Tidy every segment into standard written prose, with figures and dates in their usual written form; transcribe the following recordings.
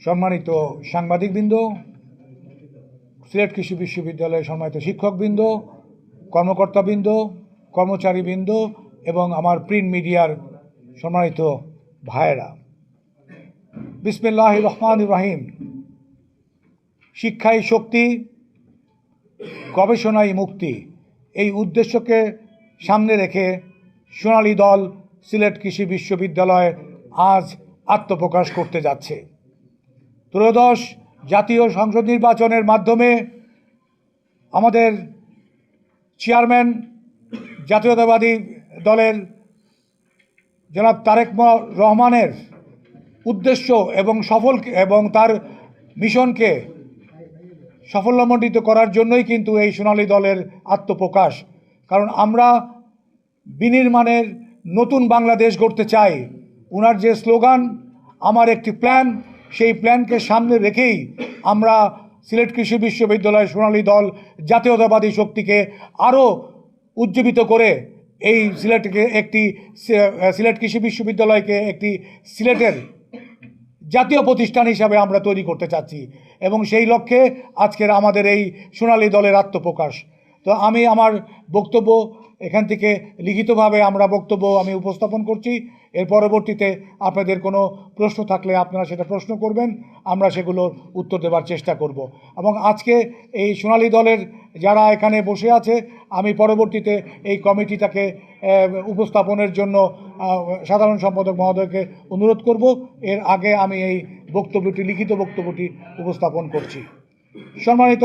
সম্মানিত সাংবাদিকবৃন্দ, সিলেট কৃষি বিশ্ববিদ্যালয়ের সম্মানিত শিক্ষকবৃন্দ, কর্মকর্তাবৃন্দ, কর্মচারীবৃন্দ এবং আমার প্রিন্ট মিডিয়ার সম্মানিত ভাইয়েরা, বিসমিল্লাহির রহমানির রহিম। শিক্ষাই শক্তি, গবেষণাই মুক্তি, এই উদ্দেশ্যকে সামনে রেখে সোনালী দল সিলেট কৃষি বিশ্ববিদ্যালয়ে আজ আত্মপ্রকাশ করতে যাচ্ছে। ত্রয়োদশ জাতীয় সংসদ নির্বাচনের মাধ্যমে আমাদের চেয়ারম্যান জাতীয়তাবাদী দলের জনাব তারেক রহমানের উদ্দেশ্য এবং তার মিশনকে সাফল্যমণ্ডিত করার জন্যই কিন্তু এই সোনালী দলের আত্মপ্রকাশ। কারণ আমরা বিনির্মাণের নতুন বাংলাদেশ গড়তে চাই। ওনার যে স্লোগান আমার একটি প্ল্যান, সেই প্ল্যানকে সামনে রেখেই আমরা সিলেট কৃষি বিশ্ববিদ্যালয় সোনালী দল জাতীয়তাবাদী শক্তিকে আরও উজ্জীবিত করে এই সিলেট কৃষি বিশ্ববিদ্যালয়কে একটি সিলেটের জাতীয় প্রতিষ্ঠান হিসাবে আমরা তৈরি করতে চাচ্ছি এবং সেই লক্ষ্যে আজকের আমাদের এই সোনালী দলের আত্মপ্রকাশ। তো আমি আমার বক্তব্য এখান থেকে লিখিতভাবে আমি উপস্থাপন করছি। এর পরবর্তীতে আপনাদের কোনো প্রশ্ন থাকলে আপনারা সেটা প্রশ্ন করবেন, আমরা সেগুলোর উত্তর দেওয়ার চেষ্টা করব। এবং আজকে এই সোনালী দলের যারা এখানে বসে আছে, আমি পরবর্তীতে এই কমিটিটাকে উপস্থাপনের জন্য সাধারণ সম্পাদক মহোদয়কে অনুরোধ করব। এর আগে আমি এই লিখিত বক্তব্যটি উপস্থাপন করছি। সম্মানিত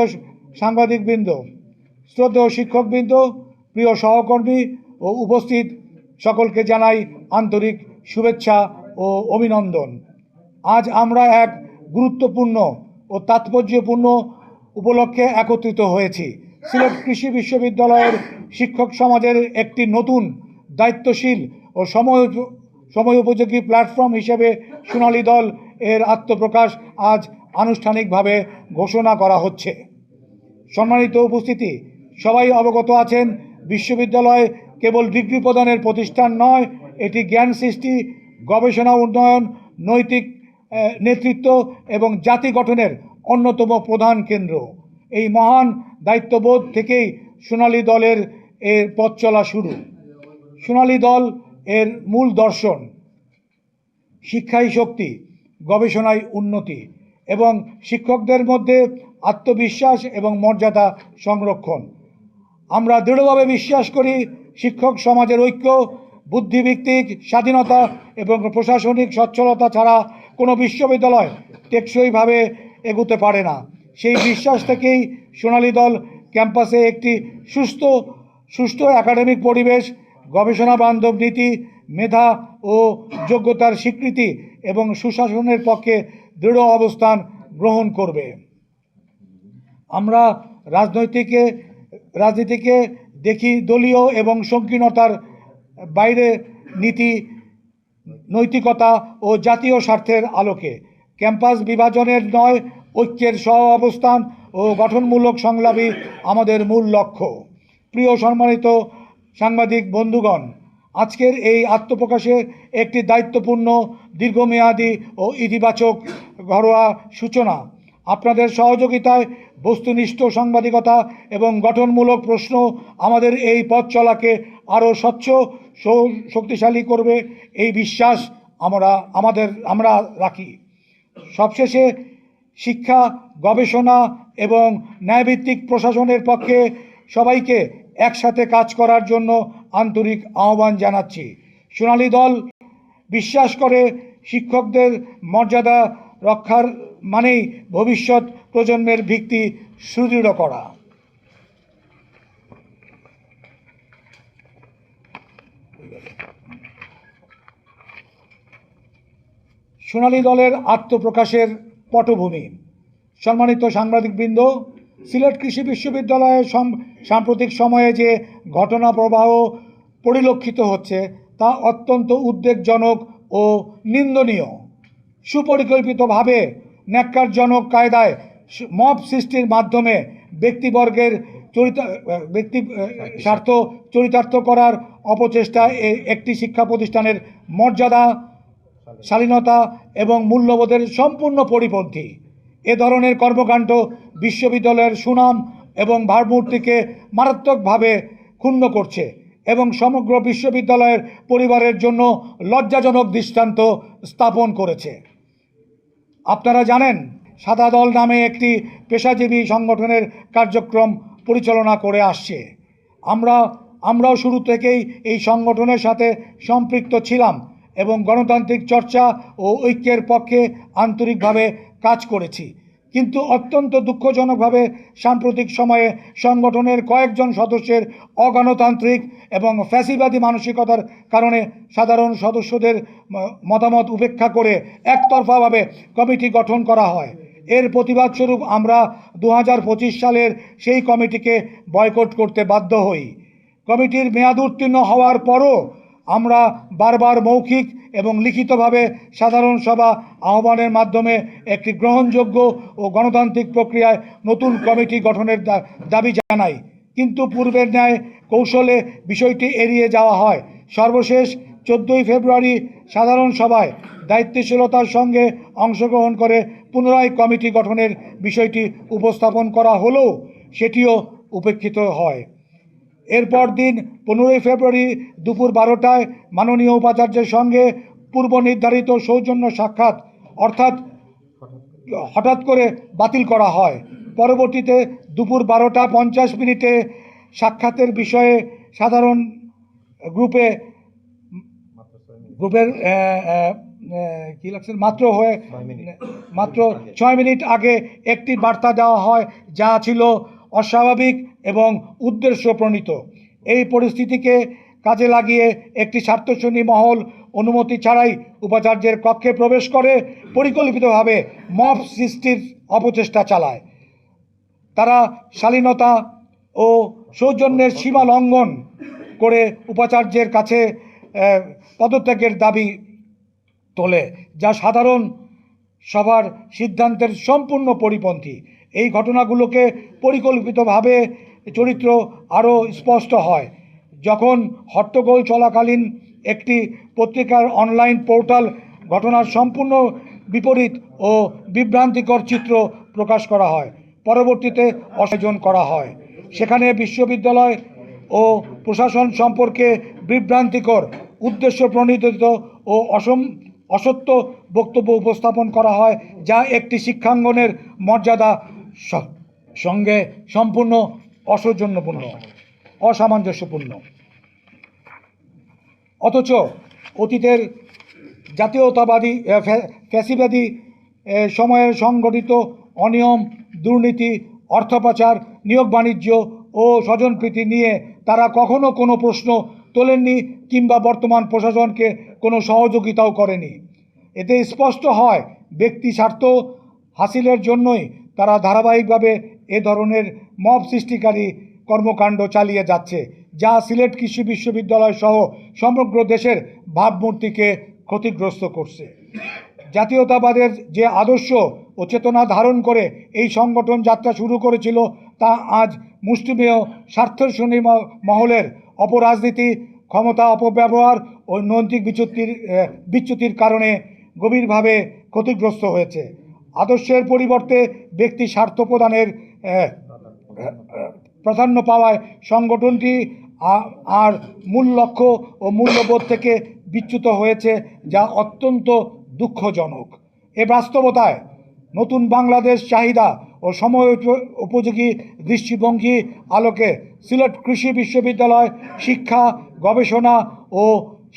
সাংবাদিকবৃন্দ, শ্রদ্ধেয় শিক্ষকবৃন্দ, প্রিয় সহকর্মী ও উপস্থিত সকলকে জানাই আন্তরিক শুভেচ্ছা ও অভিনন্দন। আজ আমরা এক গুরুত্বপূর্ণ ও তাৎপর্যপূর্ণ উপলক্ষে একত্রিত হয়েছি। সিলেট কৃষি বিশ্ববিদ্যালয়ের শিক্ষক সমাজের একটি নতুন দায়িত্বশীল ও সময় উপযোগী প্ল্যাটফর্ম হিসেবে সোনালী দল এর আত্মপ্রকাশ আজ আনুষ্ঠানিকভাবে ঘোষণা করা হচ্ছে। সম্মানিত উপস্থিতি, সবাই অবগত আছেন, বিশ্ববিদ্যালয় কেবল ডিগ্রি প্রদানের প্রতিষ্ঠান নয়, এটি জ্ঞান সৃষ্টি, গবেষণা উন্নয়ন, নৈতিক নেতৃত্ব এবং জাতি গঠনের অন্যতম প্রধান কেন্দ্র। এই মহান দায়িত্ববোধ থেকেই সোনালী দলের পথ চলা শুরু। সোনালী দল এর মূল দর্শন শিক্ষাই শক্তি, গবেষণায় উন্নতি এবং শিক্ষকদের মধ্যে আত্মবিশ্বাস এবং মর্যাদা সংরক্ষণ। আমরা দৃঢ়ভাবে বিশ্বাস করি শিক্ষক সমাজের ঐক্য, বুদ্ধিভিত্তিক স্বাধীনতা এবং প্রশাসনিক সচ্ছলতা ছাড়া কোনো বিশ্ববিদ্যালয় টেকসইভাবে এগোতে পারে না। সেই বিশ্বাস থেকেই সোনালী দল ক্যাম্পাসে একটি সুস্থ একাডেমিক পরিবেশ, গবেষণা বান্ধব নীতি, মেধা ও যোগ্যতার স্বীকৃতি এবং সুশাসনের পক্ষে দৃঢ় অবস্থান গ্রহণ করবে। আমরা রাজনীতিকে দেখি দলীয় এবং সংকীর্ণতার বাইরে নীতি, নৈতিকতা ও জাতীয় স্বার্থের আলোকে। ক্যাম্পাস বিভাজনের নয়, ঐক্যের সহ অবস্থান ও গঠনমূলক সংলাপই আমাদের মূল লক্ষ্য। প্রিয় সম্মানিত সাংবাদিক বন্ধুগণ, আজকের এই আত্মপ্রকাশে একটি দায়িত্বপূর্ণ, দীর্ঘমেয়াদী ও ইতিবাচক ঘরোয়া সূচনা। আপনাদের সহযোগিতায় বস্তুনিষ্ঠ সাংবাদিকতা এবং গঠনমূলক প্রশ্ন আমাদের এই পথ চলাকে আরও স্বচ্ছ, শক্তিশালী করবে, এই বিশ্বাস আমরা রাখি। সবশেষে শিক্ষা, গবেষণা এবং ন্যায়ভিত্তিক প্রশাসনের পক্ষে সবাইকে একসাথে কাজ করার জন্য আন্তরিক আহ্বান জানাচ্ছি। সোনালী দল বিশ্বাস করে শিক্ষকদের মর্যাদা রক্ষার মানেই ভবিষ্যৎ প্রজন্মের ভিত্তি সুদৃঢ় করা। সোনালী দলের আত্মপ্রকাশের পটভূমি। সম্মানিত সাংবাদিকবৃন্দ, সিলেট কৃষি বিশ্ববিদ্যালয়ে সাম্প্রতিক সময়ে যে ঘটনা প্রবাহ পরিলক্ষিত হচ্ছে তা অত্যন্ত উদ্বেগজনক ও নিন্দনীয়। সুপরিকল্পিতভাবে ন্যাক্কারজনক কায়দায় মব সৃষ্টির মাধ্যমে ব্যক্তিবর্গের স্বার্থ চরিতার্থ করার অপচেষ্টা একটি শিক্ষা প্রতিষ্ঠানের মর্যাদা, শালীনতা এবং মূল্যবোধের সম্পূর্ণ পরিপন্থী। এ ধরনের কর্মকাণ্ড বিশ্ববিদ্যালয়ের সুনাম এবং ভাবমূর্তিকে মারাত্মকভাবে ক্ষুণ্ণ করছে এবং সমগ্র বিশ্ববিদ্যালয়ের পরিবারের জন্য লজ্জাজনক দৃষ্টান্ত স্থাপন করেছে। আপনারা জানেন, সাদা দল নামে একটি পেশাজীবী সংগঠনের কার্যক্রম পরিচালনা করে আসছে। আমরাও শুরু থেকেই এই সংগঠনের সাথে সম্পৃক্ত ছিলাম এবং গণতান্ত্রিক চর্চা ও ঐক্যের পক্ষে আন্তরিকভাবে কাজ করেছি। কিন্তু অত্যন্ত দুঃখজনকভাবে সাম্প্রতিক সময়ে সংগঠনের কয়েকজন সদস্যের অগণতান্ত্রিক এবং ফ্যাসিবাদী মানসিকতার কারণে সাধারণ সদস্যদের মতামত উপেক্ষা করে একতরফাভাবে কমিটি গঠন করা হয়। এর প্রতিবাদস্বরূপ আমরা 2025 সালের সেই কমিটিকে বয়কট করতে বাধ্য হই। কমিটির মেয়াদ উত্তীর্ণ হওয়ার পরও আমরা বারবার মৌখিক এবং লিখিতভাবে সাধারণ সভা আহ্বানের মাধ্যমে একটি গ্রহণযোগ্য ও গণতান্ত্রিক প্রক্রিয়ায় নতুন কমিটি গঠনের দাবি জানাই, কিন্তু পূর্বের ন্যায় কৌশলে বিষয়টি এড়িয়ে যাওয়া হয়। সর্বশেষ 14 ফেব্রুয়ারি সাধারণ সভায় দায়িত্বশীলতার সঙ্গে অংশগ্রহণ করে পুনরায় কমিটি গঠনের বিষয়টি উপস্থাপন করা হলেও সেটিও উপেক্ষিত হয়। এরপর দিন 15 ফেব্রুয়ারি দুপুর 12টায় মাননীয় উপাচার্যের সঙ্গে পূর্ব নির্ধারিত সৌজন্য সাক্ষাৎ হঠাৎ করে বাতিল করা হয়। পরবর্তীতে দুপুর 12:50 সাক্ষাতের বিষয়ে সাধারণ গ্রুপের মাত্র 6 মিনিট আগে একটি বার্তা দেওয়া হয়, যা ছিল অস্বাভাবিক এবং উদ্দেশ্য প্রণীত। এই পরিস্থিতিকে কাজে লাগিয়ে একটি স্বার্থশনী মহল অনুমতি ছাড়াই উপাচার্যের কক্ষে প্রবেশ করে পরিকল্পিতভাবে মব সৃষ্টির অপচেষ্টা চালায়। তারা শালীনতা ও সৌজন্যের সীমা লঙ্ঘন করে উপাচার্যের কাছে পদত্যাগের দাবি তোলে, যা সাধারণ সভার সিদ্ধান্তের সম্পূর্ণ পরিপন্থী। এই ঘটনাগুলোকে পরিকল্পিতভাবে চরিত্র আরও স্পষ্ট হয় যখন হট্টগোল চলাকালীন একটি পত্রিকার অনলাইন পোর্টাল ঘটনার সম্পূর্ণ বিপরীত ও বিভ্রান্তিকর চিত্র প্রকাশ করা হয়। পরবর্তীতে আয়োজন করা হয়, সেখানে বিশ্ববিদ্যালয় ও প্রশাসন সম্পর্কে বিভ্রান্তিকর, উদ্দেশ্য প্রণোদিত ও অসত্য বক্তব্য উপস্থাপন করা হয়, যা একটি শিক্ষাঙ্গনের মর্যাদা সঙ্গে সম্পূর্ণ অসামঞ্জস্যপূর্ণ। অথচ অতীতের জাতীয়তাবাদী ফ্যাসিবাদী সময়ের সংগঠিত অনিয়ম, দুর্নীতি, অর্থ পাচার, নিয়োগ বাণিজ্য ও স্বজনপ্রীতি নিয়ে তারা কখনো কোনো প্রশ্ন তোলেননি কিংবা বর্তমান প্রশাসনকে কোনো সহযোগিতাও করেনি। এতে স্পষ্ট হয় ব্যক্তি স্বার্থ হাসিলের জন্যই তারা ধারাবাহিকভাবে এ ধরনের মব সৃষ্টিকারী কর্মকাণ্ড চালিয়ে যাচ্ছে, যা সিলেট কৃষি বিশ্ববিদ্যালয় সহ সমগ্র দেশের ভাবমূর্তিকে ক্ষতিগ্রস্ত করছে। জাতীয়তাবাদের যে আদর্শ ও চেতনা ধারণ করে এই সংগঠন যাত্রা শুরু করেছিল, তা আজ মুষ্টিমেয় স্বার্থশনী মহলের অপরাজনীতি, ক্ষমতা অপব্যবহার ও নৈতিক বিচ্যুতির কারণে গভীরভাবে ক্ষতিগ্রস্ত হয়েছে। আদর্শের পরিবর্তে ব্যক্তি স্বার্থ প্রদানের প্রাধান্য পাওয়ায় সংগঠনটি আর মূল লক্ষ্য ও মূল্যবোধ থেকে বিচ্যুত হয়েছে, যা অত্যন্ত দুঃখজনক। এ বাস্তবতায় নতুন বাংলাদেশ চাহিদা ও সময় উপযোগী দৃষ্টিভঙ্গি আলোকে সিলেট কৃষি বিশ্ববিদ্যালয় শিক্ষা, গবেষণা ও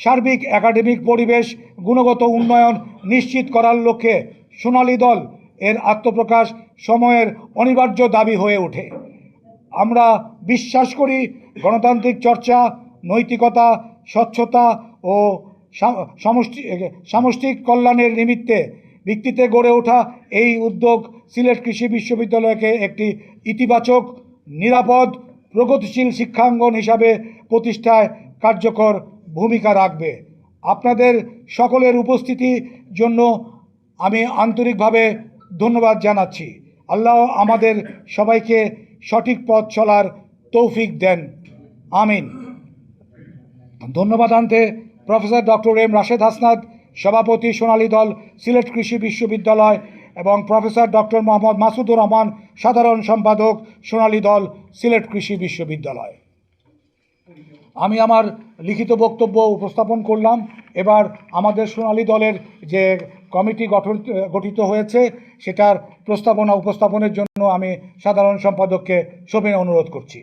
সার্বিক একাডেমিক পরিবেশ গুণগত উন্নয়ন নিশ্চিত করার লক্ষ্যে সোনালী দল এর আত্মপ্রকাশ সময়ের অনিবার্য দাবি হয়ে ওঠে। আমরা বিশ্বাস করি গণতান্ত্রিক চর্চা, নৈতিকতা, স্বচ্ছতা ও সামষ্টিক কল্যাণের ভিত্তিতে গড়ে ওঠা এই উদ্যোগ সিলেট কৃষি বিশ্ববিদ্যালয়কে একটি ইতিবাচক, নিরাপদ, প্রগতিশীল শিক্ষাঙ্গন হিসাবে প্রতিষ্ঠায় কার্যকর ভূমিকা রাখবে। আপনাদের সকলের উপস্থিতির জন্য আমি আন্তরিকভাবে ধন্যবাদ জানাচ্ছি। আল্লাহ আমাদের সবাইকে সঠিক পথ চলার তৌফিক দেন, আমিন। ধন্যবাদ আনতে professor doctor M Rashed Hasnat, সভাপতি সোনালী দল সিলেট কৃষি বিশ্ববিদ্যালয় এবং প্রফেসর ডক্টর মোহাম্মদ মাসুদুর রহমান সাধারণ সম্পাদক সোনালী দল সিলেট কৃষি বিশ্ববিদ্যালয়। আমি আমার লিখিত বক্তব্য উপস্থাপন করলাম। এবার আমাদের সোনালী দলের যে কমিটি গঠিত হয়েছে সেটার প্রস্তাবনা উপস্থাপনের জন্য আমি সাধারণ সম্পাদককে সবিনয় অনুরোধ করছি।